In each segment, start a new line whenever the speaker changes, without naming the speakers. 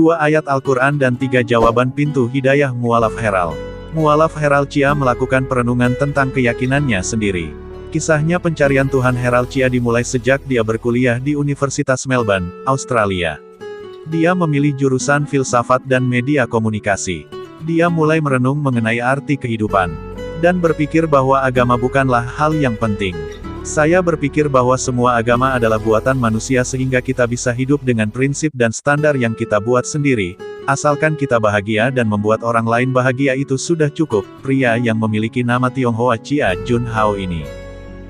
2 ayat Al-Quran dan 3 jawaban pintu hidayah mualaf Heral. Mualaf Heral Chia melakukan perenungan tentang keyakinannya sendiri. Kisahnya pencarian Tuhan Heral Chia dimulai sejak dia berkuliah di Universitas Melbourne, Australia. Dia memilih jurusan filsafat dan media komunikasi. Dia mulai merenung mengenai arti kehidupan, dan berpikir bahwa agama bukanlah hal yang penting. Saya berpikir bahwa semua agama adalah buatan manusia sehingga kita bisa hidup dengan prinsip dan standar yang kita buat sendiri. Asalkan kita bahagia dan membuat orang lain bahagia itu sudah cukup. Pria yang memiliki nama Tionghoa Chia Jun Hao ini.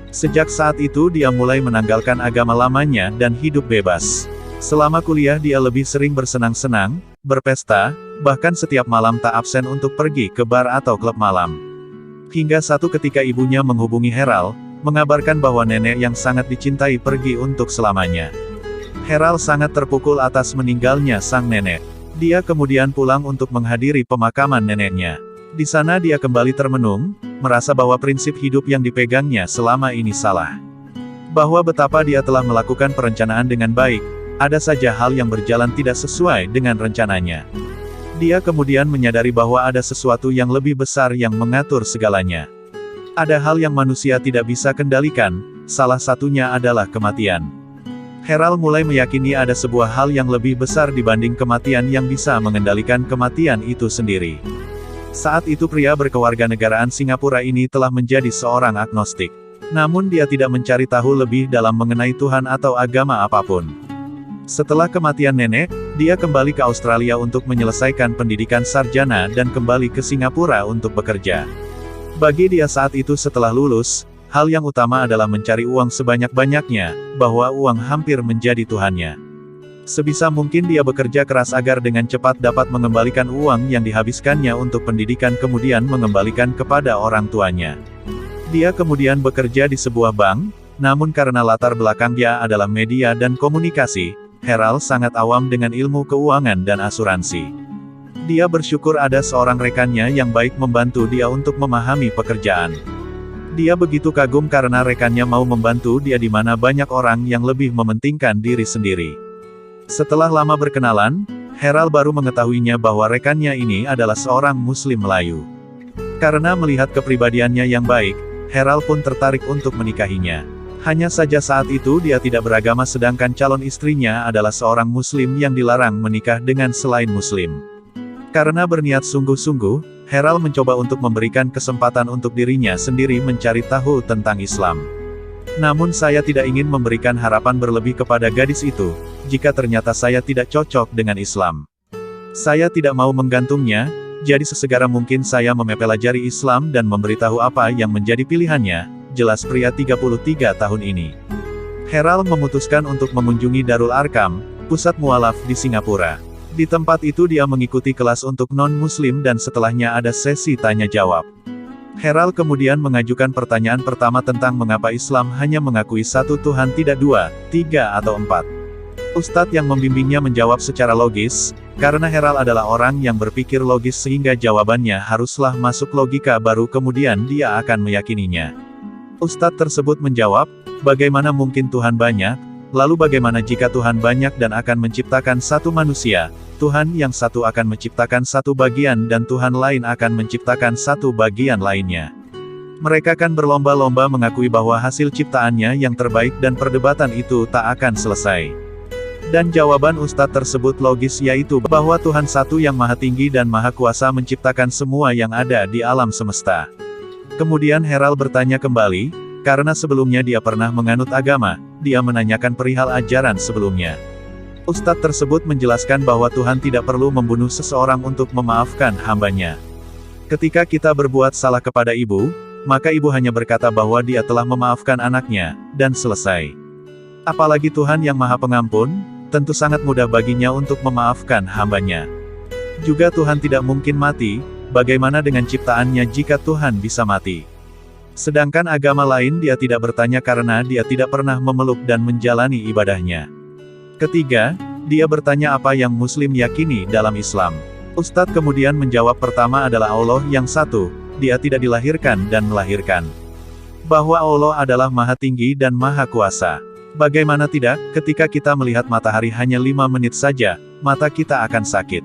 Sejak saat itu dia mulai menanggalkan agama lamanya dan hidup bebas. Selama kuliah dia lebih sering bersenang-senang, berpesta, bahkan setiap malam tak absen untuk pergi ke bar atau klub malam. Hingga satu ketika ibunya menghubungi Heral, mengabarkan bahwa nenek yang sangat dicintai pergi untuk selamanya. Heral sangat terpukul atas meninggalnya sang nenek. Dia kemudian pulang untuk menghadiri pemakaman neneknya. Di sana dia kembali termenung, merasa bahwa prinsip hidup yang dipegangnya selama ini salah. Bahwa betapa dia telah melakukan perencanaan dengan baik, ada saja hal yang berjalan tidak sesuai dengan rencananya. Dia kemudian menyadari bahwa ada sesuatu yang lebih besar yang mengatur segalanya. Ada hal yang manusia tidak bisa kendalikan, salah satunya adalah kematian. Heral mulai meyakini ada sebuah hal yang lebih besar dibanding kematian yang bisa mengendalikan kematian itu sendiri. Saat itu pria berkewarganegaraan Singapura ini telah menjadi seorang agnostik. Namun dia tidak mencari tahu lebih dalam mengenai Tuhan atau agama apapun. Setelah kematian nenek, dia kembali ke Australia untuk menyelesaikan pendidikan sarjana dan kembali ke Singapura untuk bekerja. Bagi dia saat itu setelah lulus, hal yang utama adalah mencari uang sebanyak-banyaknya, bahwa uang hampir menjadi Tuhannya. Sebisa mungkin dia bekerja keras agar dengan cepat dapat mengembalikan uang yang dihabiskannya untuk pendidikan kemudian mengembalikan kepada orang tuanya. Dia kemudian bekerja di sebuah bank, namun karena latar belakangnya adalah media dan komunikasi, Heral sangat awam dengan ilmu keuangan dan asuransi. Dia bersyukur ada seorang rekannya yang baik membantu dia untuk memahami pekerjaan. Dia begitu kagum karena rekannya mau membantu dia di mana banyak orang yang lebih mementingkan diri sendiri. Setelah lama berkenalan, Heral baru mengetahuinya bahwa rekannya ini adalah seorang Muslim Melayu. Karena melihat kepribadiannya yang baik, Heral pun tertarik untuk menikahinya. Hanya saja saat itu dia tidak beragama sedangkan calon istrinya adalah seorang Muslim yang dilarang menikah dengan selain Muslim. Karena berniat sungguh-sungguh, Heral mencoba untuk memberikan kesempatan untuk dirinya sendiri mencari tahu tentang Islam. Namun saya tidak ingin memberikan harapan berlebih kepada gadis itu, jika ternyata saya tidak cocok dengan Islam. Saya tidak mau menggantungnya, jadi sesegera mungkin saya mempelajari Islam dan memberitahu apa yang menjadi pilihannya, jelas pria 33 tahun ini. Heral memutuskan untuk mengunjungi Darul Arkam, pusat mualaf di Singapura. Di tempat itu dia mengikuti kelas untuk non-muslim dan setelahnya ada sesi tanya-jawab. Heral kemudian mengajukan pertanyaan pertama tentang mengapa Islam hanya mengakui satu Tuhan tidak 2, 3 atau 4. Ustadz yang membimbingnya menjawab secara logis, karena Heral adalah orang yang berpikir logis sehingga jawabannya haruslah masuk logika baru kemudian dia akan meyakininya. Ustadz tersebut menjawab, bagaimana mungkin Tuhan banyak, lalu bagaimana jika Tuhan banyak dan akan menciptakan satu manusia, Tuhan yang satu akan menciptakan satu bagian dan Tuhan lain akan menciptakan satu bagian lainnya. Mereka kan berlomba-lomba mengakui bahwa hasil ciptaannya yang terbaik dan perdebatan itu tak akan selesai. Dan jawaban Ustadz tersebut logis yaitu bahwa Tuhan satu yang maha tinggi dan maha kuasa menciptakan semua yang ada di alam semesta. Kemudian Heral bertanya kembali, karena sebelumnya dia pernah menganut agama, dia menanyakan perihal ajaran sebelumnya. Ustadz tersebut menjelaskan bahwa Tuhan tidak perlu membunuh seseorang untuk memaafkan hambanya. Ketika kita berbuat salah kepada ibu, maka ibu hanya berkata bahwa dia telah memaafkan anaknya, dan selesai. Apalagi Tuhan yang maha pengampun, tentu sangat mudah baginya untuk memaafkan hambanya. Juga Tuhan tidak mungkin mati, bagaimana dengan ciptaannya jika Tuhan bisa mati? Sedangkan agama lain dia tidak bertanya karena dia tidak pernah memeluk dan menjalani ibadahnya. Ketiga, dia bertanya apa yang Muslim yakini dalam Islam. Ustadz kemudian menjawab pertama adalah Allah yang satu, dia tidak dilahirkan dan melahirkan. Bahwa Allah adalah maha tinggi dan maha kuasa. Bagaimana tidak, ketika kita melihat matahari hanya 5 menit saja, mata kita akan sakit.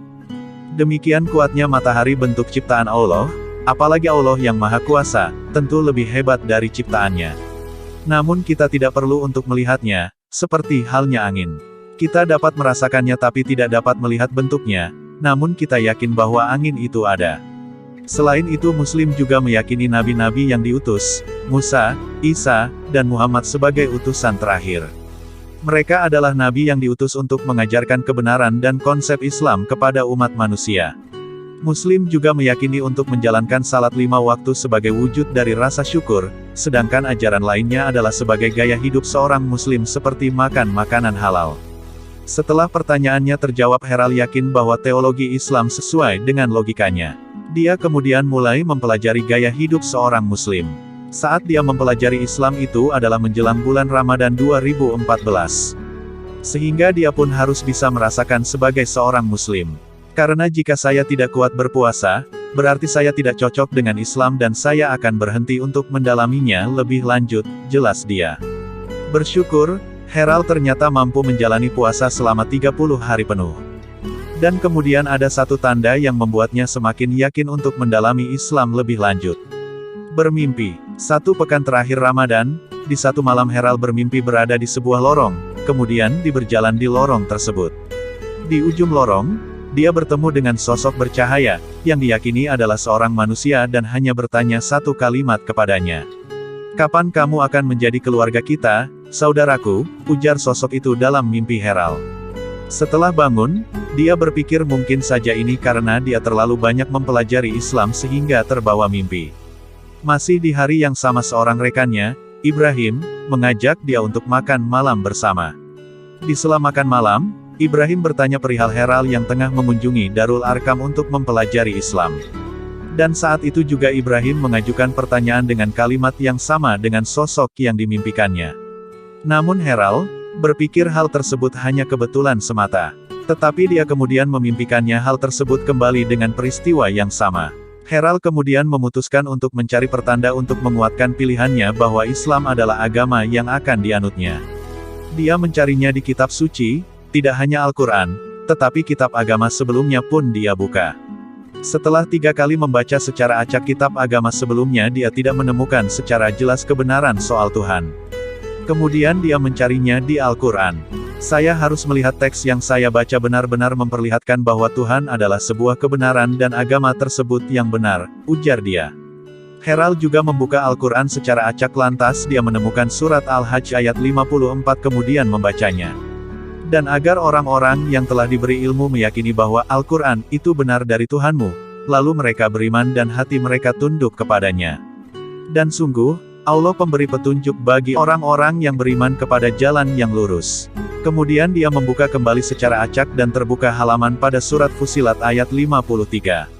Demikian kuatnya matahari bentuk ciptaan Allah, apalagi Allah yang Maha Kuasa, tentu lebih hebat dari ciptaannya. Namun kita tidak perlu untuk melihatnya, seperti halnya angin. Kita dapat merasakannya tapi tidak dapat melihat bentuknya, namun kita yakin bahwa angin itu ada. Selain itu Muslim juga meyakini nabi-nabi yang diutus, Musa, Isa, dan Muhammad sebagai utusan terakhir. Mereka adalah nabi yang diutus untuk mengajarkan kebenaran dan konsep Islam kepada umat manusia. Muslim juga meyakini untuk menjalankan salat 5 waktu sebagai wujud dari rasa syukur, sedangkan ajaran lainnya adalah sebagai gaya hidup seorang Muslim seperti makan makanan halal. Setelah pertanyaannya terjawab, Heral yakin bahwa teologi Islam sesuai dengan logikanya. Dia kemudian mulai mempelajari gaya hidup seorang Muslim. Saat dia mempelajari Islam itu adalah menjelang bulan Ramadan 2014. Sehingga dia pun harus bisa merasakan sebagai seorang Muslim. Karena jika saya tidak kuat berpuasa, berarti saya tidak cocok dengan Islam dan saya akan berhenti untuk mendalaminya lebih lanjut, jelas dia. Bersyukur, Heral ternyata mampu menjalani puasa selama 30 hari penuh. Dan kemudian ada satu tanda yang membuatnya semakin yakin untuk mendalami Islam lebih lanjut. Bermimpi. 1 pekan terakhir Ramadan, di satu malam Heral bermimpi berada di sebuah lorong, kemudian dia berjalan di lorong tersebut. Di ujung lorong, dia bertemu dengan sosok bercahaya, yang diyakini adalah seorang manusia dan hanya bertanya satu kalimat kepadanya. "Kapan kamu akan menjadi keluarga kita, saudaraku?" ujar sosok itu dalam mimpi Heral. Setelah bangun, dia berpikir mungkin saja ini karena dia terlalu banyak mempelajari Islam sehingga terbawa mimpi. Masih di hari yang sama seorang rekannya, Ibrahim, mengajak dia untuk makan malam bersama. Di sela makan malam, Ibrahim bertanya perihal Heral yang tengah mengunjungi Darul Arkam untuk mempelajari Islam. Dan saat itu juga Ibrahim mengajukan pertanyaan dengan kalimat yang sama dengan sosok yang dimimpikannya. Namun Heral berpikir hal tersebut hanya kebetulan semata. Tetapi dia kemudian memimpikannya hal tersebut kembali dengan peristiwa yang sama. Heral kemudian memutuskan untuk mencari pertanda untuk menguatkan pilihannya bahwa Islam adalah agama yang akan dianutnya. Dia mencarinya di kitab suci, tidak hanya Al-Quran, tetapi kitab agama sebelumnya pun dia buka. Setelah 3 kali membaca secara acak kitab agama sebelumnya, dia tidak menemukan secara jelas kebenaran soal Tuhan. Kemudian dia mencarinya di Al-Quran. "Saya harus melihat teks yang saya baca benar-benar memperlihatkan bahwa Tuhan adalah sebuah kebenaran dan agama tersebut yang benar," ujar dia. Heral juga membuka Al-Quran secara acak, lantas dia menemukan surat Al-Hajj ayat 54 kemudian membacanya. "Dan agar orang-orang yang telah diberi ilmu meyakini bahwa Al-Quran itu benar dari Tuhanmu, lalu mereka beriman dan hati mereka tunduk kepadanya. Dan sungguh, Allah pemberi petunjuk bagi orang-orang yang beriman kepada jalan yang lurus." Kemudian dia membuka kembali secara acak dan terbuka halaman pada surat Fussilat ayat 53.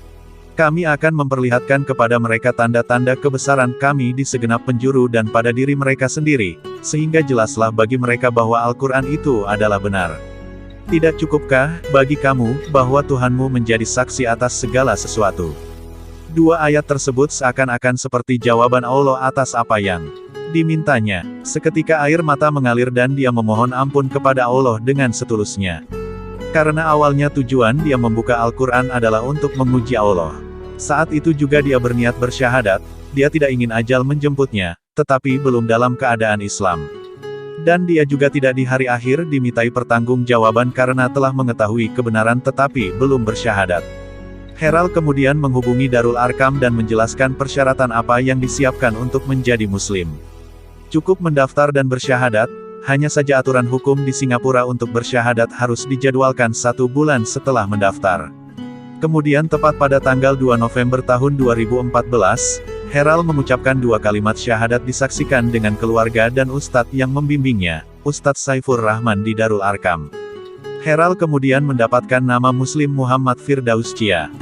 "Kami akan memperlihatkan kepada mereka tanda-tanda kebesaran kami di segenap penjuru dan pada diri mereka sendiri, sehingga jelaslah bagi mereka bahwa Al-Quran itu adalah benar. Tidak cukupkah bagi kamu bahwa Tuhanmu menjadi saksi atas segala sesuatu?" 2 ayat tersebut seakan-akan seperti jawaban Allah atas apa yang dimintanya. Seketika air mata mengalir dan dia memohon ampun kepada Allah dengan setulusnya. Karena awalnya tujuan dia membuka Al-Quran adalah untuk menguji Allah. Saat itu juga dia berniat bersyahadat, dia tidak ingin ajal menjemputnya, tetapi belum dalam keadaan Islam. Dan dia juga tidak di hari akhir dimintai pertanggungjawaban karena telah mengetahui kebenaran tetapi belum bersyahadat. Heral kemudian menghubungi Darul Arkam dan menjelaskan persyaratan apa yang disiapkan untuk menjadi Muslim. Cukup mendaftar dan bersyahadat, hanya saja aturan hukum di Singapura untuk bersyahadat harus dijadwalkan 1 bulan setelah mendaftar. Kemudian tepat pada tanggal 2 November tahun 2014, Heral mengucapkan 2 kalimat syahadat disaksikan dengan keluarga dan ustadz yang membimbingnya, Ustadz Saifur Rahman di Darul Arkam. Heral kemudian mendapatkan nama Muslim Muhammad Firdaus Cia.